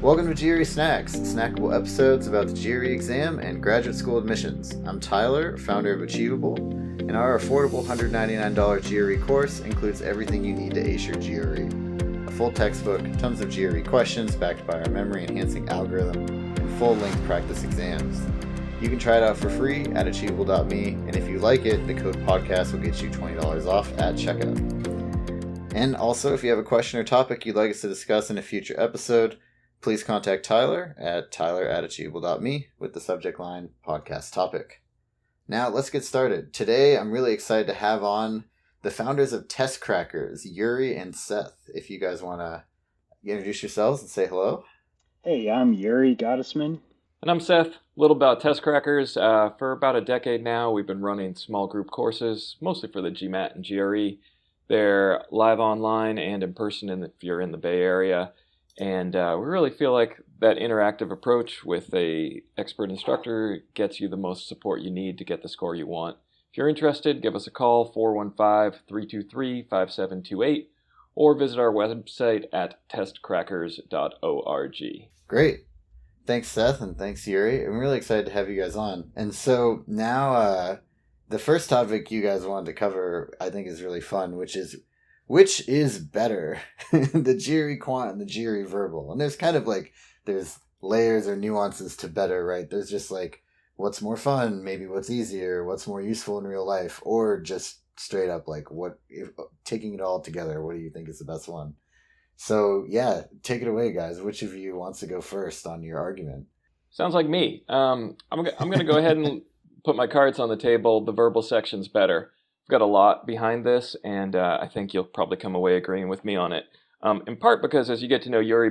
Welcome to GRE Snacks, snackable episodes about the GRE exam and graduate school admissions. I'm Tyler, founder of Achievable, and our affordable $199 GRE course includes everything you need to ace your GRE. A full textbook, tons of GRE questions backed by our memory-enhancing algorithm, and full-length practice exams. You can try it out for free at achievable.me, and if you like it, the code podcast will get you $20 off at checkout. And also, if you have a question or topic you'd like us to discuss in a future episode, please contact Tyler at tyler@achievable.me with the subject line podcast topic. Now, let's get started. Today, I'm really excited to have on the founders of Testcrackers, Yuri and Seth. If you guys want to introduce yourselves and say hello. Hey, I'm Yuri Gottesman. And I'm Seth. A little about Testcrackers. For about a decade now, we've been running small group courses, mostly for the GMAT and GRE. They're live online and in person if you're in the Bay Area. And we really feel like that interactive approach with a expert instructor gets you the most support you need to get the score you want. If you're interested, give us a call, 415-323-5728, or visit our website at testcrackers.org. Great. Thanks, Seth, and thanks, Yuri. I'm really excited to have you guys on. And so now the first topic you guys wanted to cover, I think, is really fun, which is better, the GRE quant and the GRE verbal? And there's kind of like, there's layers or nuances to better, right? There's just like, what's more fun, maybe what's easier, what's more useful in real life, or just straight up like, taking it all together, what do you think is the best one? So yeah, take it away, guys. Which of you wants to go first on your argument? Sounds like me. I'm going to go ahead and put my cards on the table. The verbal section's better. I've got a lot behind this, and I think you'll probably come away agreeing with me on it. In part because as you get to know Yuri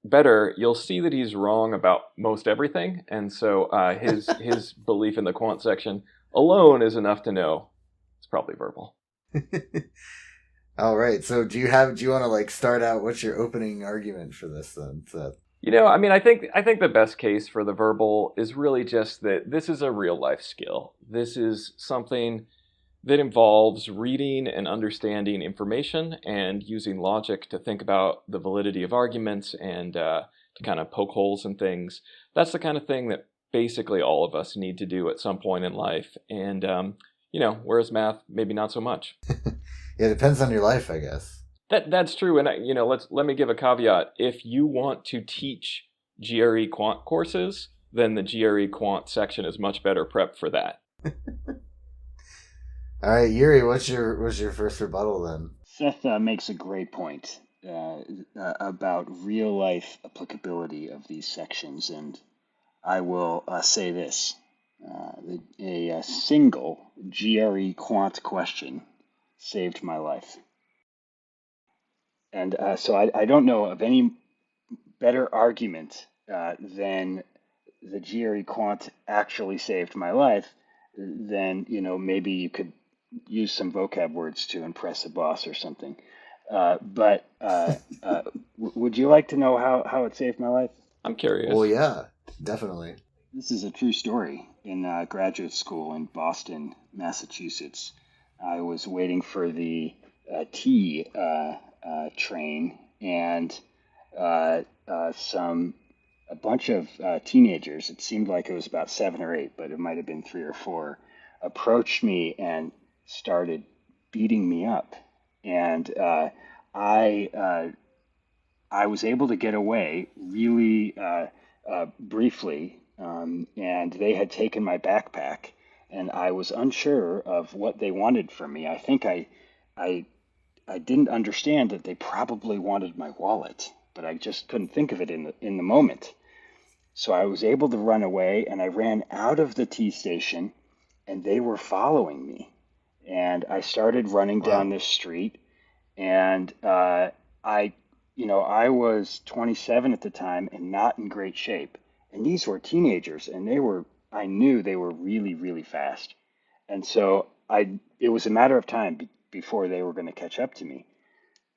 better, you'll see that he's wrong about most everything, and so his belief in the quant section alone is enough to know it's probably verbal. All right. So do you want to like start out? What's your opening argument for this then, Seth? I think the best case for the verbal is really just that this is a real life skill. This is something that involves reading and understanding information and using logic to think about the validity of arguments and to kind of poke holes in things. That's the kind of thing that basically all of us need to do at some point in life. And, whereas math, maybe not so much. Yeah, it depends on your life, I guess. That's true. And, let me give a caveat. If you want to teach GRE quant courses, then the GRE quant section is much better prepped for that. All right, Yuri, what's your first rebuttal then? Seth makes a great point about real life applicability of these sections, and I will say this: a single GRE quant question saved my life, and so I don't know of any better argument than the GRE quant actually saved my life. Then maybe you could use some vocab words to impress a boss or something. But would you like to know how it saved my life? I'm curious. Well, yeah, definitely. This is a true story. In graduate school in Boston, Massachusetts, I was waiting for the T train, and a bunch of teenagers, it seemed like it was about 7 or 8, but it might have been 3 or 4, approached me and started beating me up. And I was able to get away really briefly, and they had taken my backpack, and I was unsure of what they wanted from me. I think I didn't understand that they probably wanted my wallet, but I just couldn't think of it in the moment. So I was able to run away, and I ran out of the T station, and they were following me. And I started running down this street, and I was 27 at the time and not in great shape. And these were teenagers, and I knew they were really, really fast. And so it was a matter of time before they were going to catch up to me.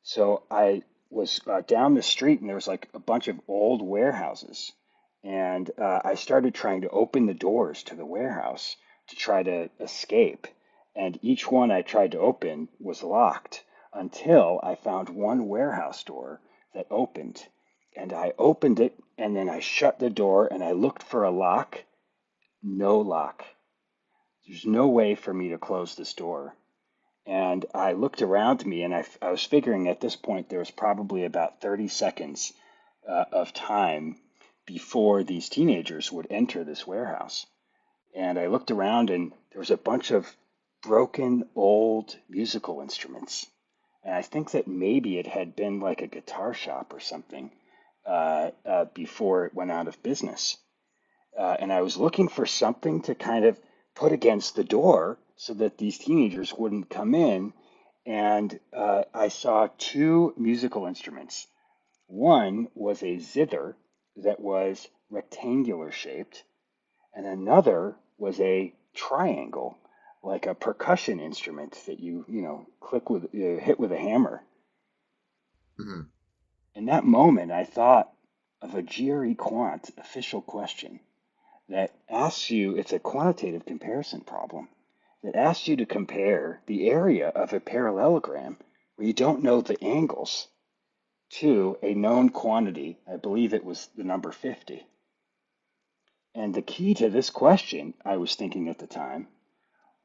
So I was down the street, and there was like a bunch of old warehouses. And I started trying to open the doors to the warehouse to try to escape. And each one I tried to open was locked until I found one warehouse door that opened. and I opened it, and then I shut the door, and I looked for a lock. No lock. There's no way for me to close this door. And I looked around me, and I was figuring at this point there was probably about 30 seconds of time before these teenagers would enter this warehouse. And I looked around, and there was a bunch of broken old musical instruments. And I think that maybe it had been like a guitar shop or something before it went out of business. And I was looking for something to kind of put against the door so that these teenagers wouldn't come in. And I saw two musical instruments. One was a zither that was rectangular shaped, and another was a triangle, like a percussion instrument that hit with a hammer. Mm-hmm. In that moment, I thought of a GRE quant official question that asks you, it's a quantitative comparison problem, that asks you to compare the area of a parallelogram where you don't know the angles to a known quantity. I believe it was the number 50. And the key to this question, I was thinking at the time,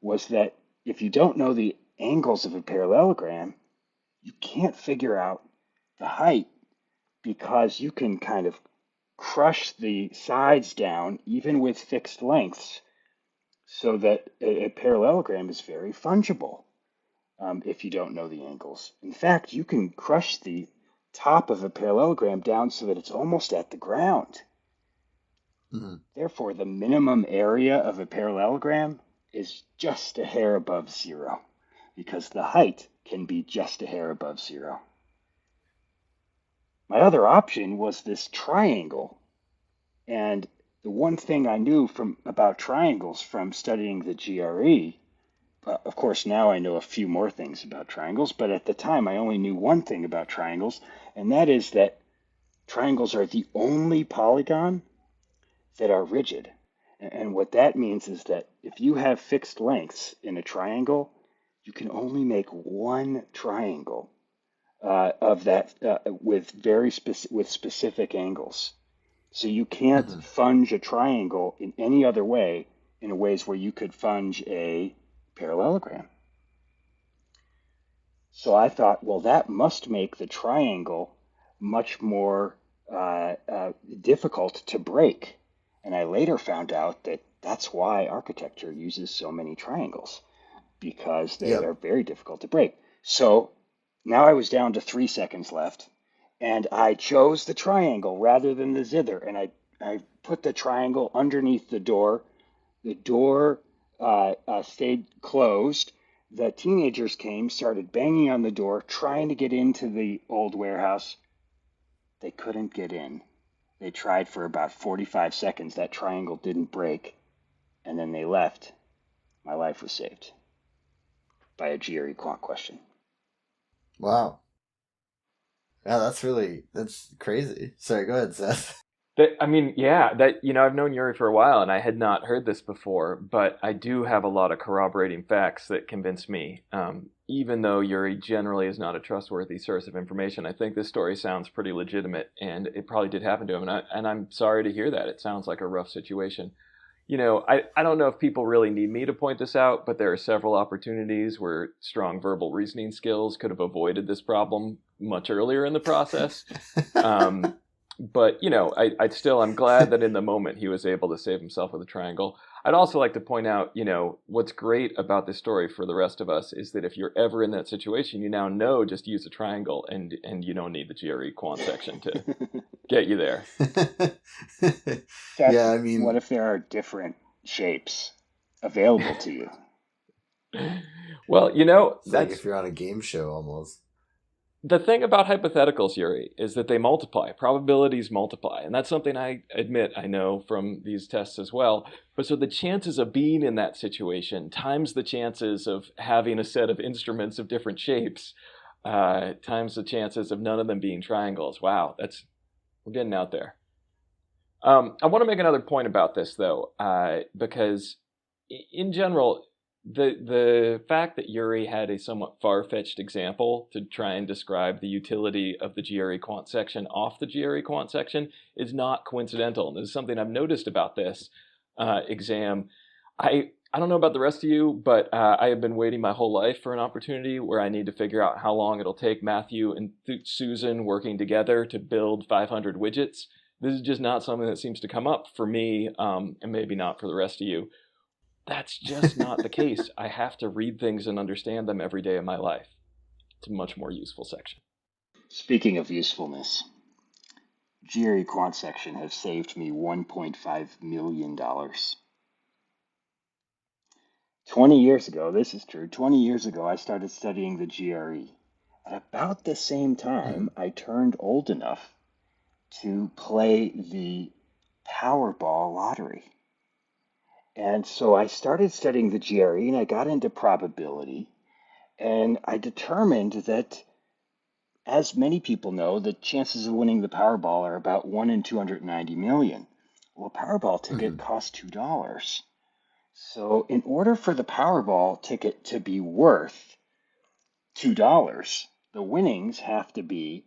was that if you don't know the angles of a parallelogram, you can't figure out the height, because you can kind of crush the sides down even with fixed lengths, so that a parallelogram is very fungible if you don't know the angles. In fact, you can crush the top of a parallelogram down so that it's almost at the ground. Mm-hmm. Therefore, the minimum area of a parallelogram is just a hair above zero, because the height can be just a hair above zero. My other option was this triangle. And the one thing I knew about triangles from studying the GRE, of course now I know a few more things about triangles, but at the time I only knew one thing about triangles, and that is that triangles are the only polygon that are rigid. And what that means is that if you have fixed lengths in a triangle, you can only make one triangle of that with with specific angles. So you can't funge a triangle in any other way in ways where you could funge a parallelogram. So I thought, well, that must make the triangle much more difficult to break. And I later found out that that's why architecture uses so many triangles, because they are very difficult to break. So now I was down to 3 seconds left, and I chose the triangle rather than the zither, and I put the triangle underneath the door. The door stayed closed. The teenagers came, started banging on the door, trying to get into the old warehouse. They couldn't get in. They tried for about 45 seconds. That triangle didn't break, and then they left. My life was saved by a GRE quant question. Wow. Yeah, that's crazy. Sorry, go ahead, Seth. I've known Yuri for a while, and I had not heard this before, but I do have a lot of corroborating facts that convince me. Even though Yuri generally is not a trustworthy source of information, I think this story sounds pretty legitimate, and it probably did happen to him, and I'm sorry to hear that. It sounds like a rough situation. I don't know if people really need me to point this out, but there are several opportunities where strong verbal reasoning skills could have avoided this problem much earlier in the process. But, I'm glad that in the moment he was able to save himself with a triangle. I'd also like to point out, what's great about this story for the rest of us is that if you're ever in that situation, you now know just use a triangle, and you don't need the GRE quant section to get you there. Seth, yeah, what if there are different shapes available to you? Well, it's that's like if you're on a game show almost. The thing about hypotheticals, Yuri, is that they multiply. Probabilities multiply. And that's something I admit I know from these tests as well. But so the chances of being in that situation times the chances of having a set of instruments of different shapes times the chances of none of them being triangles. Wow, we're getting out there. I want to make another point about this, though, because in general, the fact that Yuri had a somewhat far-fetched example to try and describe the utility of the GRE quant section off the GRE quant section is not coincidental. And this is something I've noticed about this exam. I don't know about the rest of you, but I have been waiting my whole life for an opportunity where I need to figure out how long it'll take Matthew and Susan working together to build 500 widgets. This is just not something that seems to come up for me, and maybe not for the rest of you. That's just not the case. I have to read things and understand them every day of my life. It's a much more useful section. Speaking of usefulness, GRE quant section has saved me $1.5 million. 20 years ago, this is true, 20 years ago, I started studying the GRE. At about the same time, I turned old enough to play the Powerball lottery. And so I started studying the GRE and I got into probability. And I determined that, as many people know, the chances of winning the Powerball are about 1 in 290 million. Well, a Powerball ticket costs $2. So in order for the Powerball ticket to be worth $2, the winnings have to be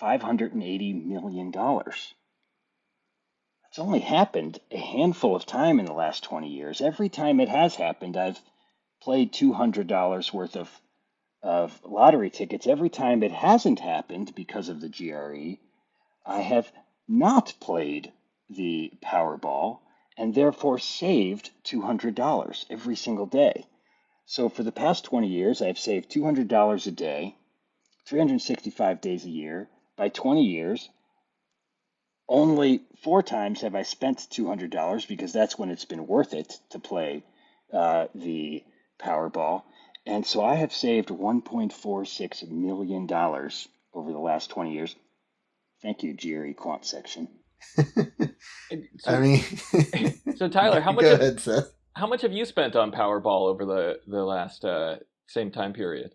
$580 million. It's only happened a handful of times in the last 20 years. Every time it has happened, I've played $200 worth of lottery tickets. Every time it hasn't happened because of the GRE, I have not played the Powerball and therefore saved $200 every single day. So for the past 20 years, I've saved $200 a day, 365 days a year. By 20 years, only 4 times have I spent $200 because that's when it's been worth it to play the Powerball. And so I have saved $1.46 million over the last 20 years. Thank you, GRE quant section. So Tyler, how much? Go ahead, Seth. How much have you spent on Powerball over the last same time period?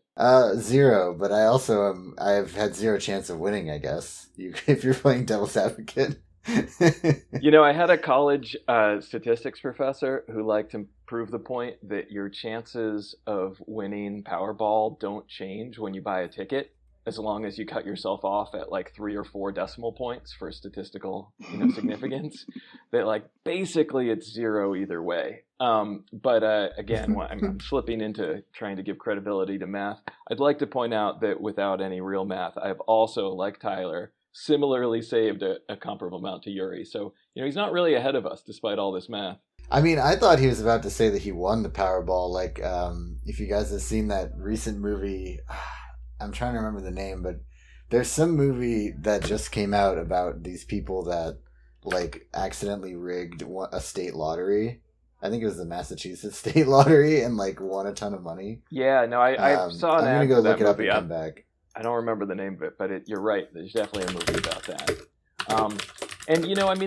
0, but I've had 0 chance of winning, I guess. If you're playing devil's advocate. I had a college statistics professor who liked to prove the point that your chances of winning Powerball don't change when you buy a ticket, as long as you cut yourself off at like 3 or 4 decimal points for statistical significance. That basically it's 0 either way. But again, I'm slipping into trying to give credibility to math. I'd like to point out that without any real math, I've also, like Tyler, similarly saved a comparable amount to Yuri. So, he's not really ahead of us despite all this math. I mean, I thought he was about to say that he won the Powerball. If you guys have seen that recent movie, I'm trying to remember the name, but there's some movie that just came out about these people that accidentally rigged a state lottery. I think it was the Massachusetts state lottery and won a ton of money. Yeah, no, I saw an ad. I'm gonna go look it up movie. and come back. I don't remember the name of it, but you're right. There's definitely a movie about that. And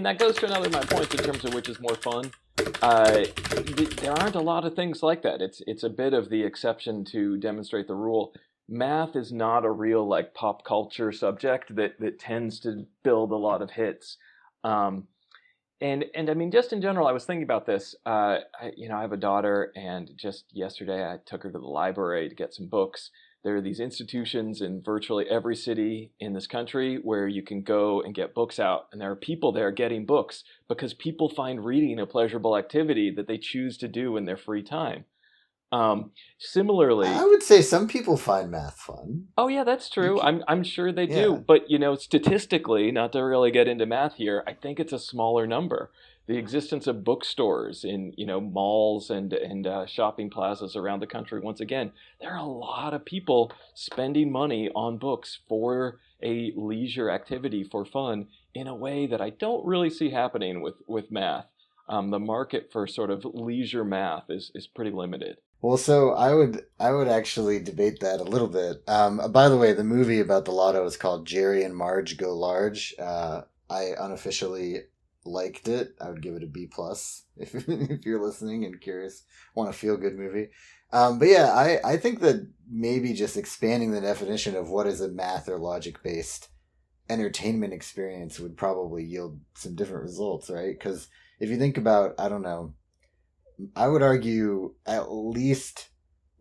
that goes to another of my points in terms of which is more fun. There aren't a lot of things like that. It's a bit of the exception to demonstrate the rule. Math is not a real pop culture subject that tends to build a lot of hits. And just in general, I was thinking about this. I have a daughter, and just yesterday I took her to the library to get some books. There are these institutions in virtually every city in this country where you can go and get books out, and there are people there getting books because people find reading a pleasurable activity that they choose to do in their free time. Similarly, I would say some people find math fun. Oh yeah, that's true. I'm sure they do. But statistically, not to really get into math here, I think it's a smaller number. The existence of bookstores in malls and shopping plazas around the country. Once again, there are a lot of people spending money on books for a leisure activity for fun in a way that I don't really see happening with math. The market for sort of leisure math is pretty limited. Well, so I would actually debate that a little bit. By the way, the movie about the lotto is called Jerry and Marge Go Large. I unofficially liked it. I would give it a B+ if you're listening and curious, want a feel good movie. But yeah, I think that maybe just expanding the definition of what is a math or logic based entertainment experience would probably yield some different results, right? Because if you think about, I don't know, I would argue at least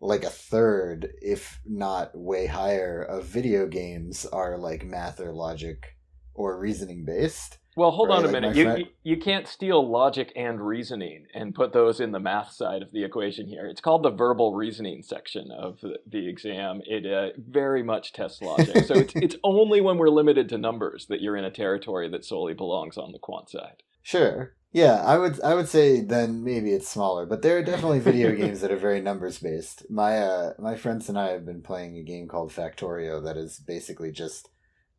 like a third, if not way higher, of video games are like math or logic or reasoning based. Well, hold Right? on a Like my minute. friend. You can't steal logic and reasoning and put those in the math side of the equation here. It's called the verbal reasoning section of the exam. It very much tests logic. So it's only when we're limited to numbers that you're in a territory that solely belongs on the quant side. Sure. Yeah, I would say then maybe it's smaller, but there are definitely video games that are very numbers based. My friends and I have been playing a game called Factorio that is basically just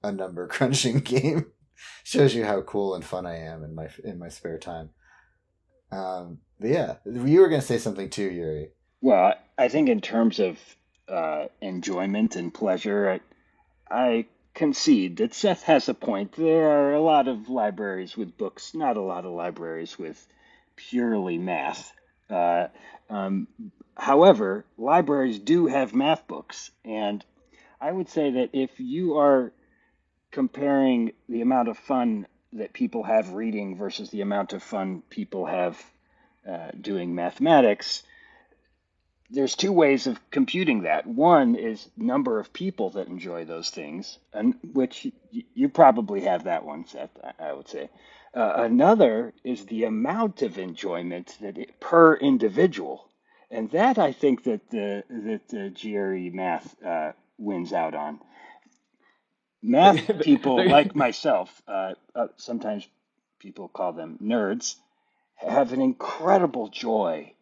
a number crunching game. Shows you how cool and fun I am in my spare time. But yeah, you were gonna say something too, Yuri. Well, I think in terms of enjoyment and pleasure, I concede that Seth has a point. There are a lot of libraries with books, not a lot of libraries with purely math. Uh, um, However, libraries do have math books, and I would say that if you are comparing the amount of fun that people have reading versus the amount of fun people have doing mathematics, there's two ways of computing that. One is number of people that enjoy those things, and which you probably have that one, Seth, I would say. Another is the amount of enjoyment per individual, and that I think that the GRE math wins out on. Math people like myself, sometimes people call them nerds, have an incredible joy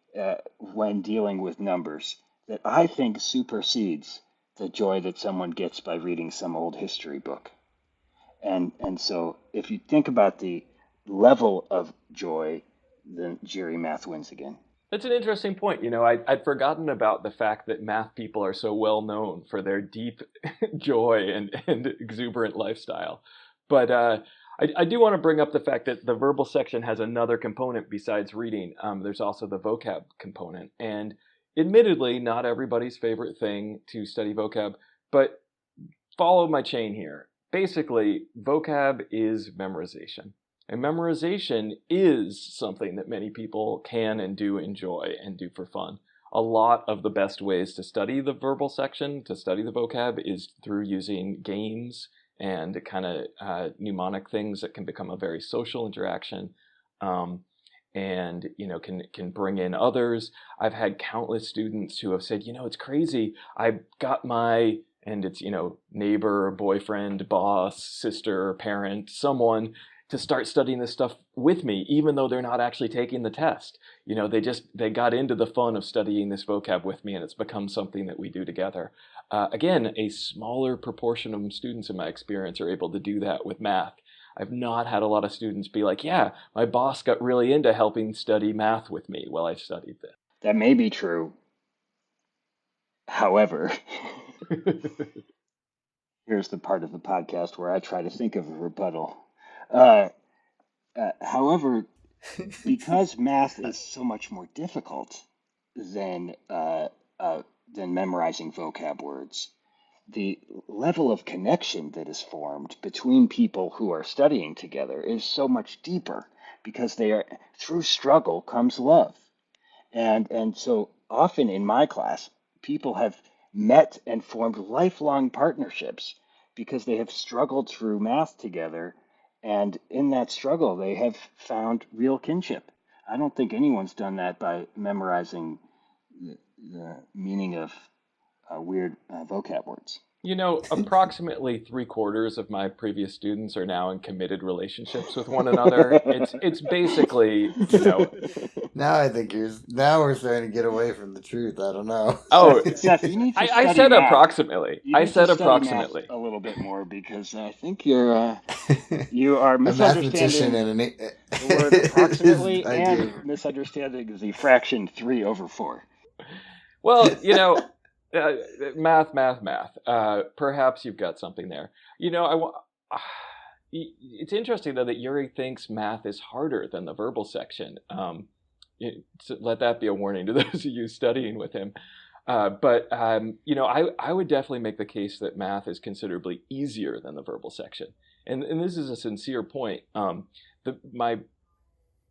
when dealing with numbers that I think supersedes the joy that someone gets by reading some old history book. And so if you think about the level of joy, then Jerry Math wins again. That's an interesting point. I'd forgotten about the fact that math people are so well known for their deep joy and exuberant lifestyle. But I do want to bring up the fact that the verbal section has another component besides reading. There's also the vocab component. And admittedly, not everybody's favorite thing to study vocab, but follow my chain here. Basically, vocab is memorization. And memorization is something that many people can and do enjoy and do for fun. A lot of the best ways to study the verbal section, to study the vocab, is through using games and kind of mnemonic things that can become a very social interaction, and can bring in others. I've had countless students who have said, it's crazy. I got my, and it's neighbor, boyfriend, boss, sister, parent, someone to start studying this stuff with me, even though they're not actually taking the test. They got into the fun of studying this vocab with me, and it's become something that we do together. Again, a smaller proportion of students in my experience are able to do that with math. I've not had a lot of students be like, yeah, my boss got really into helping study math with me while I studied this. That may be true. However, here's the part of the podcast where I try to think of a rebuttal. However, because math is so much more difficult than memorizing vocab words, the level of connection that is formed between people who are studying together is so much deeper because through struggle comes love. And so often in my class, people have met and formed lifelong partnerships because they have struggled through math together. And in that struggle, they have found real kinship. I don't think anyone's done that by memorizing the meaning of weird vocab words. Approximately 3/4 of my previous students are now in committed relationships with one another. It's basically, Now I think now we're starting to get away from the truth. I don't know. Oh, Seth, you need to I said math. approximately. I said approximately a little bit more because I think you are a mathematician misunderstanding and the word approximately and misunderstanding the fraction 3/4. Well, math. Perhaps you've got something there. It's interesting though that Yuri thinks math is harder than the verbal section. So let that be a warning to those of you studying with him. But I would definitely make the case that math is considerably easier than the verbal section, and this is a sincere point. My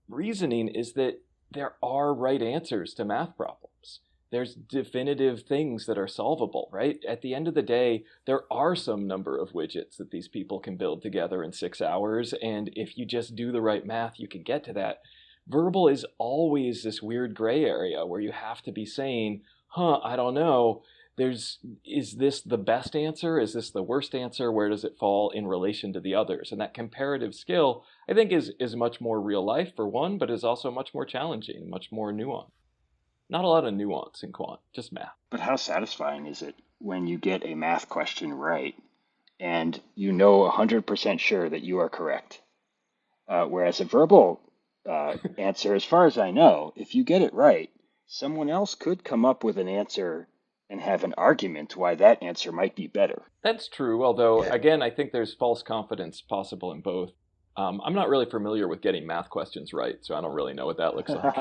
reasoning is that there are right answers to math problems. There's definitive things that are solvable, right? At the end of the day, there are some number of widgets that these people can build together in 6 hours. And if you just do the right math, you can get to that. Verbal is always this weird gray area where you have to be saying, I don't know. Is this the best answer? Is this the worst answer? Where does it fall in relation to the others? And that comparative skill, I think, is much more real life for one, but is also much more challenging, much more nuanced. Not a lot of nuance in quant, just math. But how satisfying is it when you get a math question right and you know 100% sure that you are correct? Whereas a verbal answer, as far as I know, if you get it right, someone else could come up with an answer and have an argument why that answer might be better. That's true, although, Yeah. again, I think there's false confidence possible in both. I'm not really familiar with getting math questions right, so I don't really know what that looks like.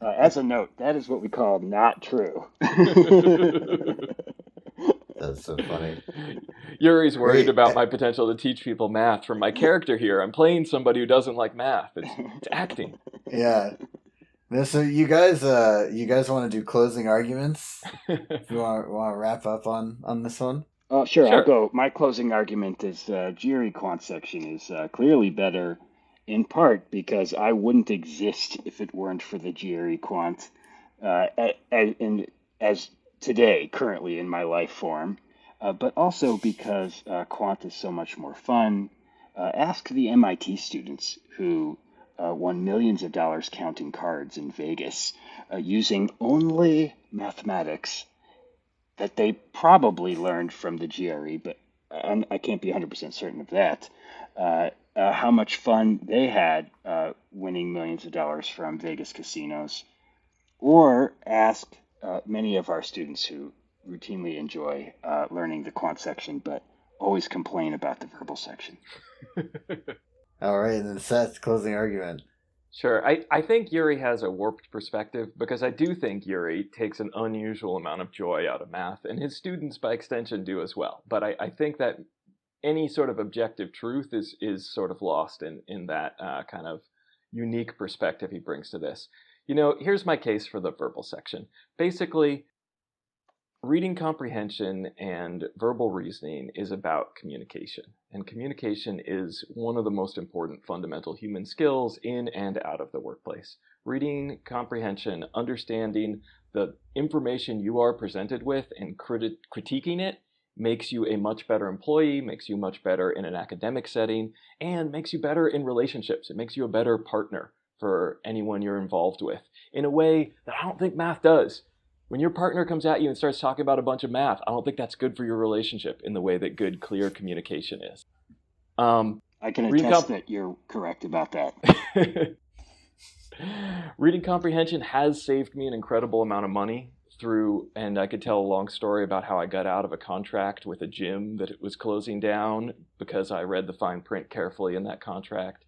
As a note, that is what we call not true. That's so funny. Yuri's worried Great. about my potential to teach people math from my character here. I'm playing somebody who doesn't like math. It's acting. Yeah. Now, so you guys want to do closing arguments? If you want to wrap up on this one? Oh, sure, Sure. I'll go. My closing argument is GRE quant section is clearly better, in part because I wouldn't exist if it weren't for the GRE quant as today, currently in my life form, but also because quant is so much more fun. Ask the MIT students who won millions of dollars counting cards in Vegas using only mathematics that they probably learned from the GRE, but I can't be 100% certain of that. How much fun they had winning millions of dollars from Vegas casinos. Or ask many of our students who routinely enjoy learning the quant section, but always complain about the verbal section. All right, and then Seth, closing argument. Sure. I think Yuri has a warped perspective because I do think Yuri takes an unusual amount of joy out of math, and his students, by extension, do as well. But I think that any sort of objective truth is sort of lost in that kind of unique perspective he brings to this. Here's my case for the verbal section. Basically, reading comprehension and verbal reasoning is about communication. And communication is one of the most important fundamental human skills in and out of the workplace. Reading comprehension, understanding the information you are presented with and critiquing it makes you a much better employee, makes you much better in an academic setting, and makes you better in relationships. It makes you a better partner for anyone you're involved with in a way that I don't think math does. When your partner comes at you and starts talking about a bunch of math, I don't think that's good for your relationship in the way that good, clear communication is. I can attest that you're correct about that. Reading comprehension has saved me an incredible amount of money and I could tell a long story about how I got out of a contract with a gym that it was closing down because I read the fine print carefully in that contract.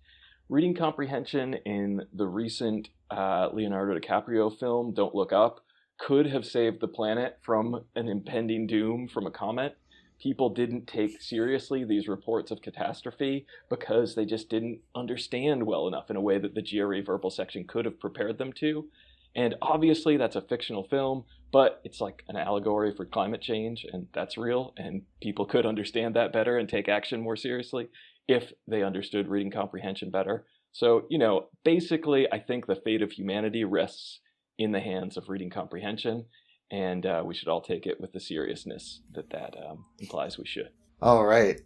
Reading comprehension in the recent Leonardo DiCaprio film, Don't Look Up, could have saved the planet from an impending doom from a comet. People didn't take seriously these reports of catastrophe because they just didn't understand well enough in a way that the GRE verbal section could have prepared them to. And obviously that's a fictional film, but it's like an allegory for climate change, and that's real, and people could understand that better and take action more seriously if they understood reading comprehension better. So, basically I think the fate of humanity rests in the hands of reading comprehension, and we should all take it with the seriousness that implies we should. All right.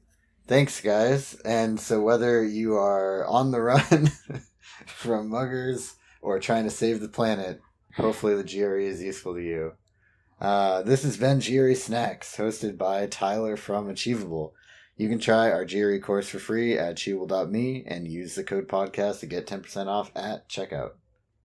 Thanks, guys. And so whether you are on the run from muggers or trying to save the planet, hopefully the GRE is useful to you. This has been GRE Snacks, hosted by Tyler from Achievable. You can try our GRE course for free at achievable.me and use the code podcast to get 10% off at checkout.